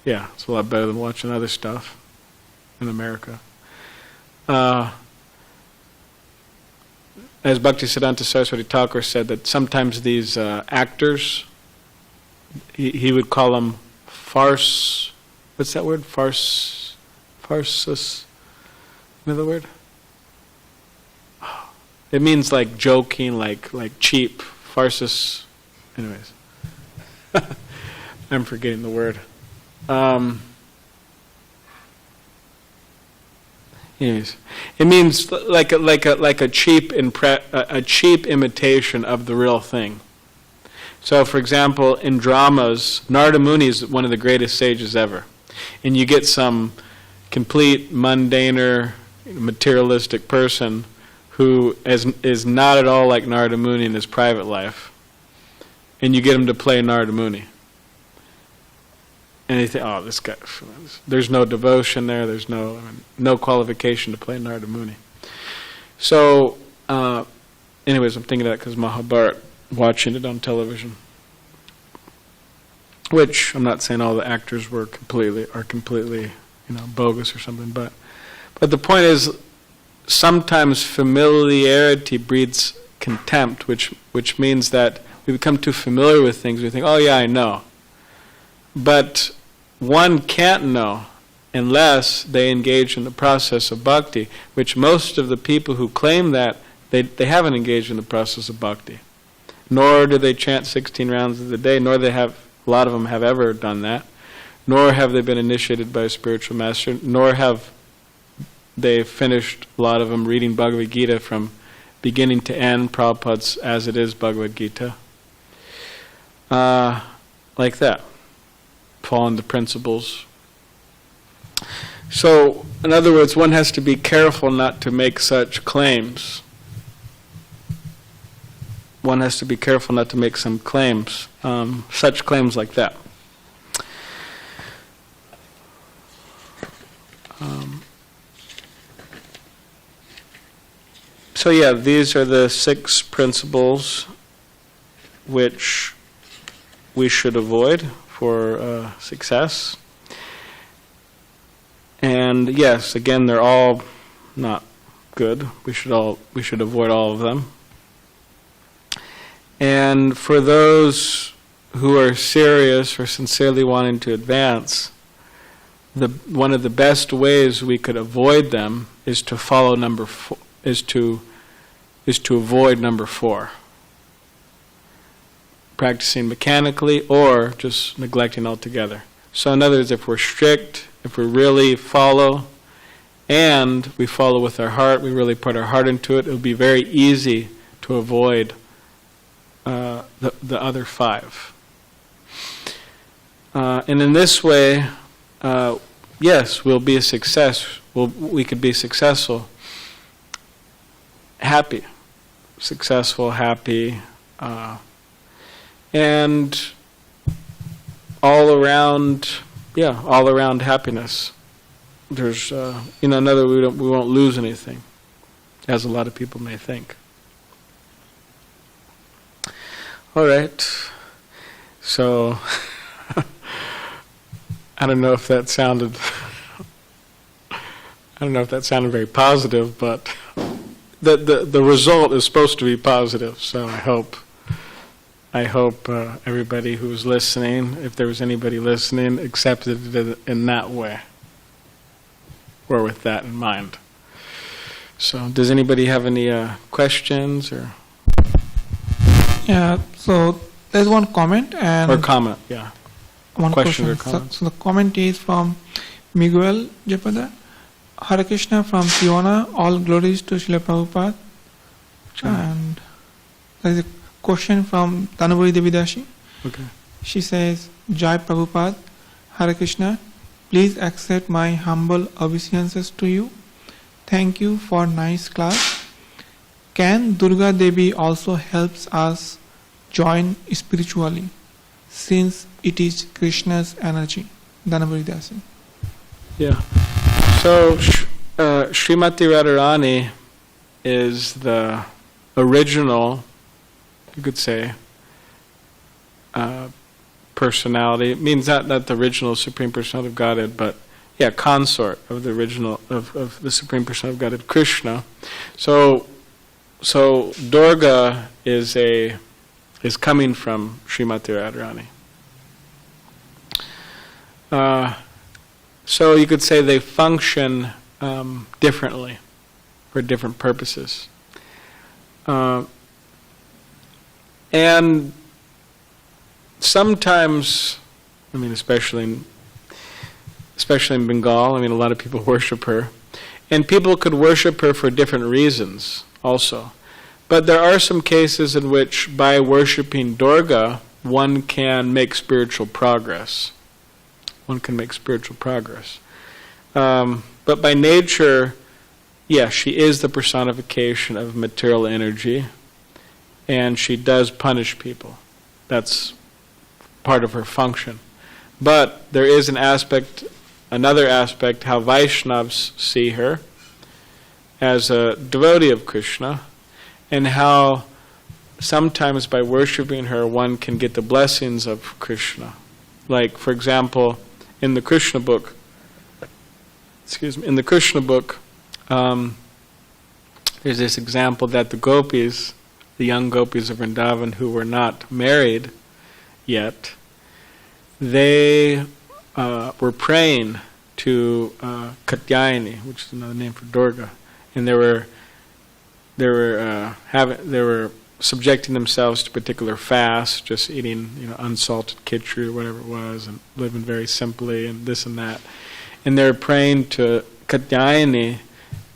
it's a lot better than watching other stuff in America. As Bhaktisiddhanta Saraswati Thakur said, that sometimes these actors, he would call them farce. What's that word? Farsus. Another word? It means like joking, like cheap. Farsus. Anyways, I'm forgetting the word. Anyways, it means like a cheap imitation of the real thing. So, for example, in dramas, Narada Muni is one of the greatest sages ever. And you get some complete mundaner, materialistic person who is not at all like Narada Muni in his private life. And you get him to play Narada Muni. And you think, this guy, there's no devotion there, there's no qualification to play Narada Muni. So, anyways, I'm thinking of that because Mahabharata, watching it on television. Which, I'm not saying all the actors are completely, bogus or something, but the point is, sometimes familiarity breeds contempt, which means that we become too familiar with things. We think, I know. But one can't know unless they engage in the process of bhakti, which most of the people who claim that, they haven't engaged in the process of bhakti. Nor do they chant 16 rounds of the day, nor a lot of them have ever done that, nor have they been initiated by a spiritual master, nor have they finished, a lot of them, reading Bhagavad Gita from beginning to end, Prabhupada's as it is Bhagavad Gita. Like that. Fall into principles. So, in other words, one has to be careful not to make such claims. One has to be careful not to make some claims, such claims like that. So these are the 6 principles which we should avoid for success. And yes, again, they're all not good. We should avoid all of them. And for those who are serious or sincerely wanting to advance, one of the best ways we could avoid them is to follow number 4. Is to avoid number 4. Practicing mechanically or just neglecting altogether. So in other words, if we're strict, if we really follow, and we follow with our heart, we really put our heart into it, it'll be very easy to avoid the other 5. And in this way, yes, we'll be a success. We could be successful. Happy. Successful, happy, and all around happiness. There's, another, we won't lose anything, as a lot of people may think. All right. So, I don't know if that sounded very positive, but the result is supposed to be positive. So I hope everybody who's listening, if there was anybody listening, accepted it in that way, or with that in mind. So, does anybody have any questions or? Yeah, so there's one comment and Or comment, yeah. one Question or question. comment. So the comment is from Miguel Jepada. Hare Krishna from Fiona. All glories to Srila Prabhupada. And there's a question from Tanuburi Devidashi. Okay. She says, Jai Prabhupada, Hare Krishna, please accept my humble obeisances to you. Thank you for nice class. Can Durga Devi also helps us join spiritually, since it is Krishna's energy? Dhanabari Dasi. Yeah. So, Srimati Radharani is the original, you could say, personality. It means not the original Supreme Personality of Godhead, but yeah, consort of the original of the Supreme Personality of Godhead, Krishna. So Durga is coming from Srimati Radharani. So you could say they function differently for different purposes. And sometimes, I mean, especially in Bengal, I mean, a lot of people worship her. And people could worship her for different reasons also. But there are some cases in which by worshiping Durga, one can make spiritual progress. One can make spiritual progress. But by nature, yeah, she is the personification of material energy, and she does punish people. That's part of her function. But there is another aspect, how Vaishnavas see her as a devotee of Krishna, and how sometimes by worshipping her one can get the blessings of Krishna. Like, for example, in the Krishna book, there's this example that the gopis, the young gopis of Vrindavan who were not married yet, they were praying to Katyayani, which is another name for Durga, and they were subjecting themselves to particular fasts, just eating unsalted khichdi or whatever it was, and living very simply and this and that. And they're praying to Katyayani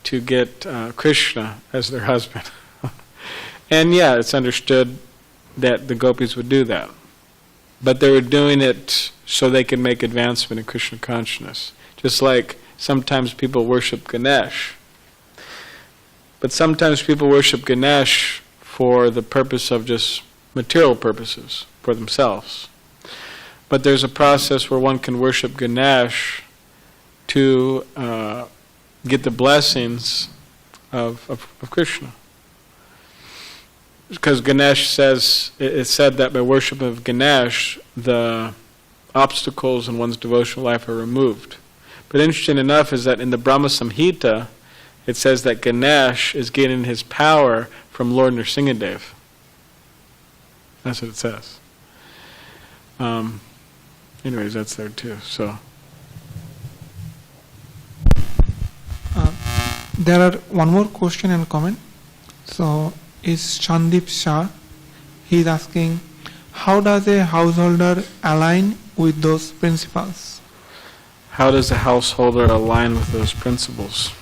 to get Krishna as their husband. And yeah, it's understood that the gopis would do that. But they were doing it so they could make advancement in Krishna consciousness. Just like sometimes people worship Ganesh. But sometimes people worship Ganesh for the purpose of just material purposes, for themselves. But there's a process where one can worship Ganesh to get the blessings of Krishna. Because Ganesh says, it's said that by worship of Ganesh, the obstacles in one's devotional life are removed. But interesting enough is that in the Brahma Samhita, it says that Ganesh is getting his power from Lord Nrsingadev. That's what it says. Anyways, that's there too. So there are one more question and comment. So is Chandip Shah. He is asking, how does a householder align with those principles? How does a householder align with those principles?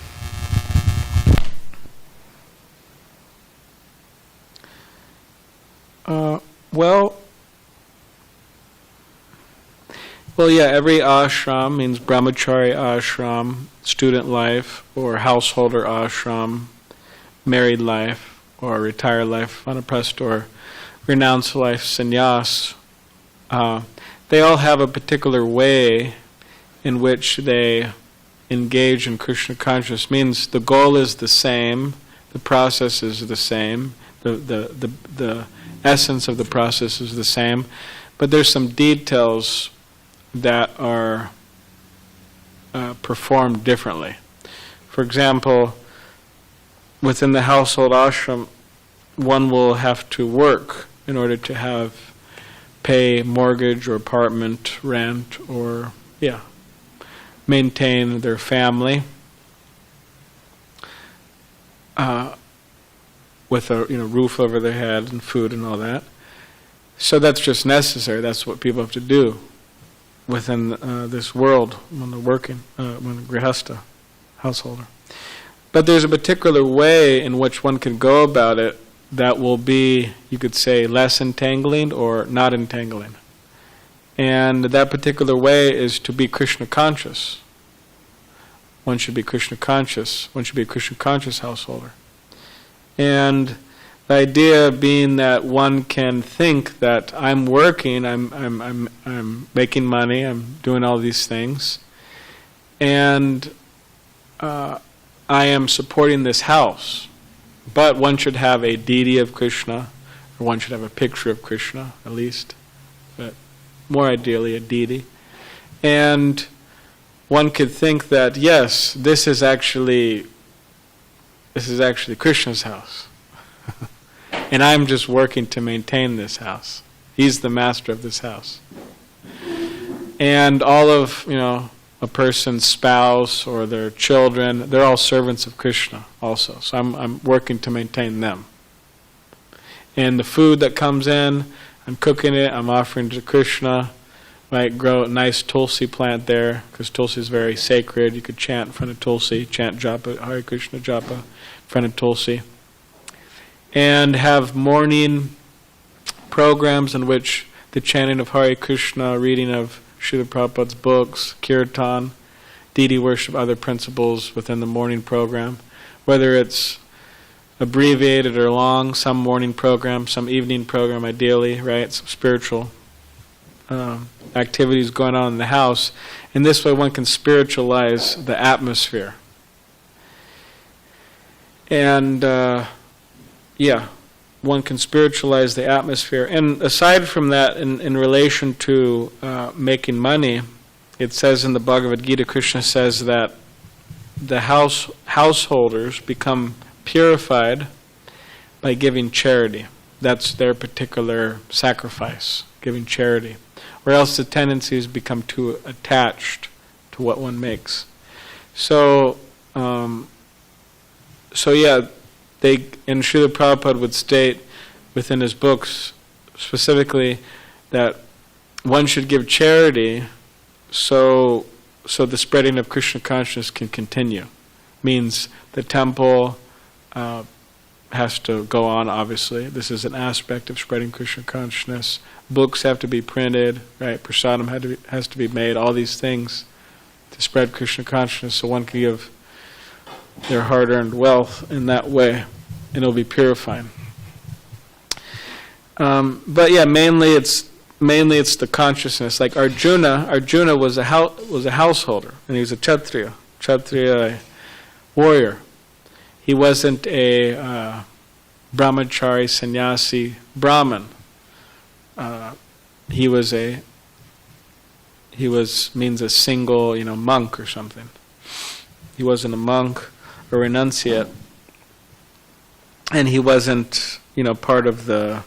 Well, yeah, every ashram means brahmachari ashram, student life, or householder ashram, married life, or retired life, vanaprastha, or renounced life, sannyas. They all have a particular way in which they engage in Krishna consciousness. Means the goal is the same, the process is the same, the essence of the process is the same, but there's some details that are performed differently. For example, within the household ashram, one will have to work in order to pay mortgage or apartment rent, or maintain their family with a roof over their head and food and all that. So that's just necessary. That's what people have to do within this world when they're working, when a grihastha, householder. But there's a particular way in which one can go about it that will be, you could say, less entangling or not entangling. And that particular way is to be Krishna conscious. One should be Krishna conscious. One should be a Krishna conscious householder. And the idea being that one can think that I'm working, I'm making money, I'm doing all these things, and I am supporting this house. But one should have a deity of Krishna, or one should have a picture of Krishna, at least, but more ideally a deity. And one could think that, yes, this is actually Krishna's house. And I'm just working to maintain this house. He's the master of this house. And all of, a person's spouse or their children, they're all servants of Krishna also. So I'm working to maintain them. And the food that comes in, I'm cooking it, I'm offering to Krishna. Might grow a nice tulsi plant there, because tulsi is very sacred. You could chant in front of tulsi, chant japa, Hare Krishna japa in front of tulsi. And have morning programs in which the chanting of Hare Krishna, reading of Srila Prabhupada's books, kirtan, deity worship, other principles within the morning program. Whether it's abbreviated or long, some morning program, some evening program ideally, right? Some spiritual activities going on in the house. And this way one can spiritualize the atmosphere. And one can spiritualize the atmosphere. And aside from that, in relation to making money, it says in the Bhagavad Gita, Krishna says that the householders become purified by giving charity. That's their particular sacrifice, giving charity. Or else the tendencies become too attached to what one makes. So and Srila Prabhupada would state within his books specifically that one should give charity so the spreading of Krishna consciousness can continue. Means the temple has to go on, obviously. This is an aspect of spreading Krishna consciousness. Books have to be printed, right? Prasadam has to be made, all these things to spread Krishna consciousness so one can give their hard-earned wealth in that way, and it'll be purifying. But yeah, mainly it's the consciousness. Like Arjuna was a householder, and he was a Kshatriya warrior. He wasn't a brahmachari, sannyasi, Brahmin. He means a single, monk or something. He wasn't a monk or renunciate, and he wasn't, part of the,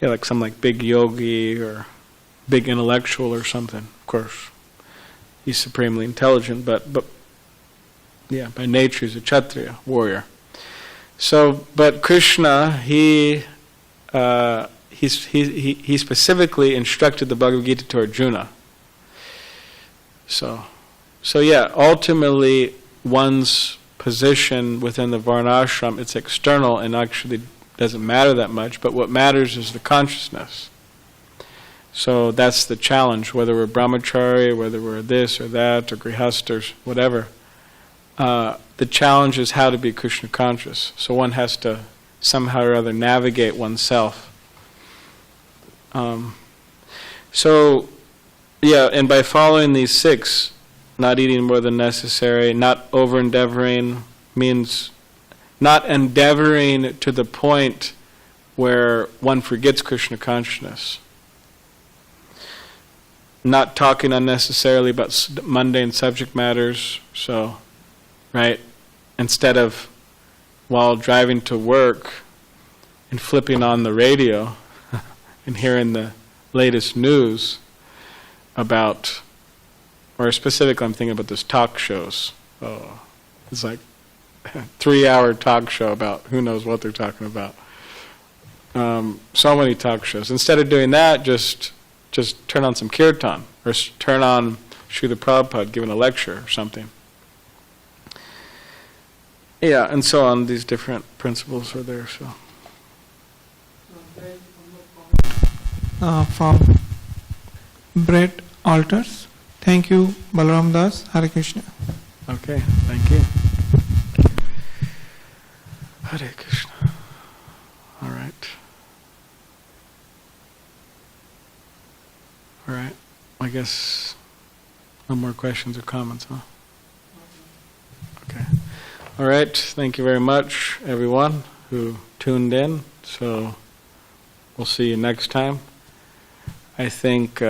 like some big yogi or big intellectual or something. Of course, he's supremely intelligent, but by nature he's a Kshatriya warrior. So, but Krishna, he specifically instructed the Bhagavad Gita to Arjuna. So ultimately one's position within the varnashram, it's external and actually doesn't matter that much, but what matters is the consciousness. So that's the challenge, whether we're brahmachari, whether we're this or that, or grihasthas, whatever. The challenge is how to be Krishna conscious. So one has to somehow or other navigate oneself. And by following these 6, not eating more than necessary, not over-endeavoring, means not endeavoring to the point where one forgets Krishna consciousness. Not talking unnecessarily about mundane subject matters, right? Instead of, while driving to work and flipping on the radio and hearing the latest news about, or specifically I'm thinking about those talk shows. Oh, it's like a 3-hour talk show about who knows what they're talking about. so many talk shows. Instead of doing that, just turn on some kirtan, or turn on Srila Prabhupada giving a lecture or something. Yeah, and so on. These different principles are there. So. From Brett Alters. Thank you, BalaramaDasa. Hare Krishna. Okay, thank you. Hare Krishna. All right. All right. I guess no more questions or comments, huh? Okay. All right. Thank you very much, everyone who tuned in. So we'll see you next time. I think,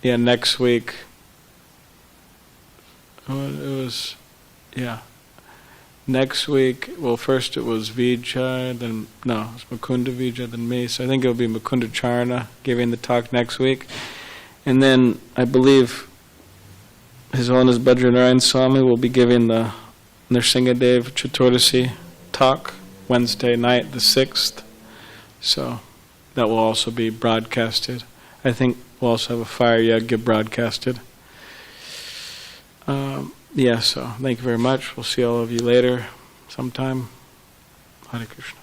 next week. Next week, well, first it was Vijay, then, no, it was Mukunda Vijay, then me. So I think it'll be Mukunda Charna giving the talk next week. And then I believe His Holiness Bajranarayan Swami will be giving the Nrsingadev Chaturdasi talk Wednesday night, the 6th. So that will also be broadcasted. I think we'll also have a fire yajna broadcasted. So thank you very much. We'll see all of you later sometime. Hare Krishna.